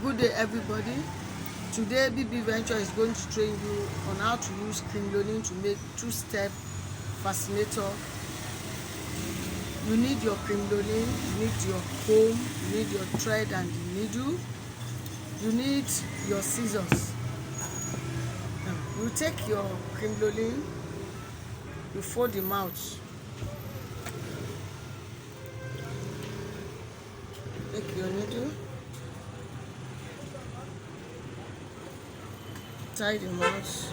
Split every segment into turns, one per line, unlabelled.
Good day, everybody. Today BB Venture is going to train you on how to use crinoline to make two-step fascinator. You need your crinoline, you need your comb, you need your thread and the needle, you need your scissors. Now, you take your crinoline, you fold them out. Take your needle, tie them out,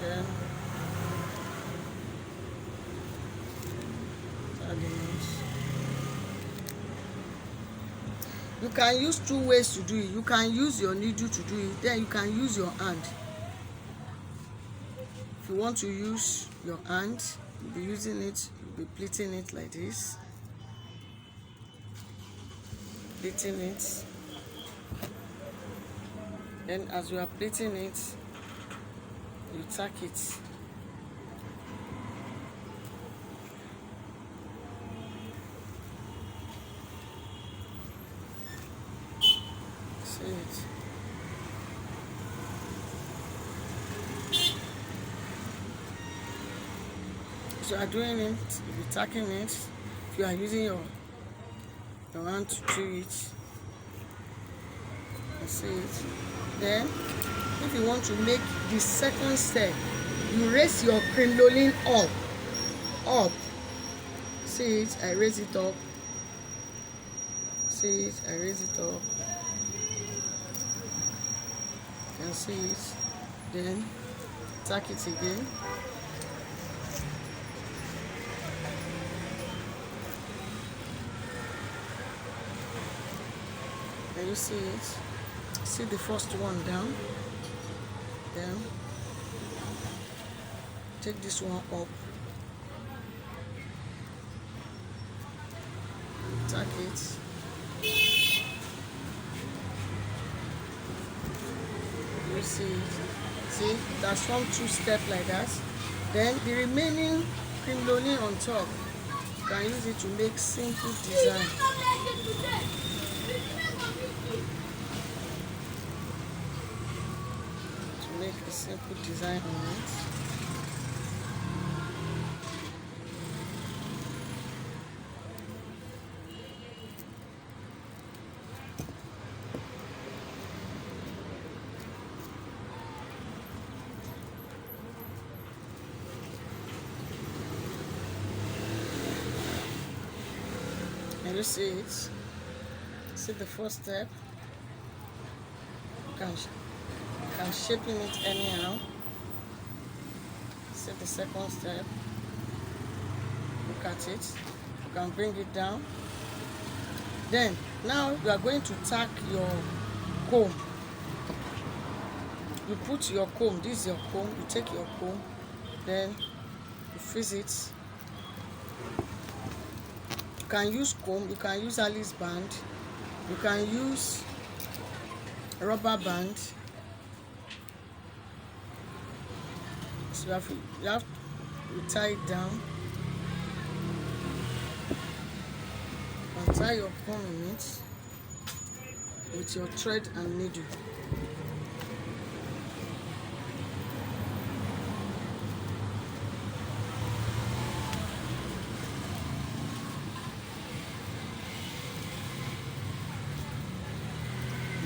then tie them out. You can use two ways to do it. You can use your needle to do it, then you can use your hand. If you want to use your hand, you'll be using it, you'll be pleating it like this. Pleating it. Then as you are pleating it, you tack it. See it. As you are doing it, you'll be tacking it. If you are using your hand to do it, you see it. Then, if you want to make the second step, you raise your crinoline up. See it? I raise it up. See it? I raise it up. You can see it. Then, tack it again. Can you see it? See the first one down, then take this one up, tack it, you see it, see that's from two steps like that. Then the remaining crinoline on top, you can use it to make simple design. Make a simple design on it. And you see it. See the first step. You can shaping it anyhow. See the second step. Look at it. You can bring it down. Then now you are going to tack your comb. You put your comb. This is your comb. You take your comb. Then you freeze it. You can use comb. You can use Alice band. You can use rubber band. So you have to tie it down and tie your comb in it with your thread and needle.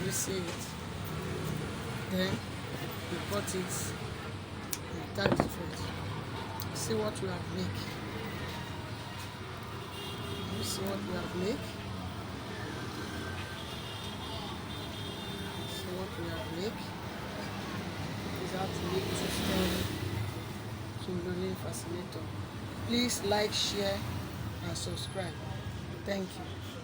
You see it. Then you cut it. Tack the thread. See what we have made. You see what we have made. See what we have made. This is how to make two-step crinoline fascinator. Please like, share, and subscribe. Thank you.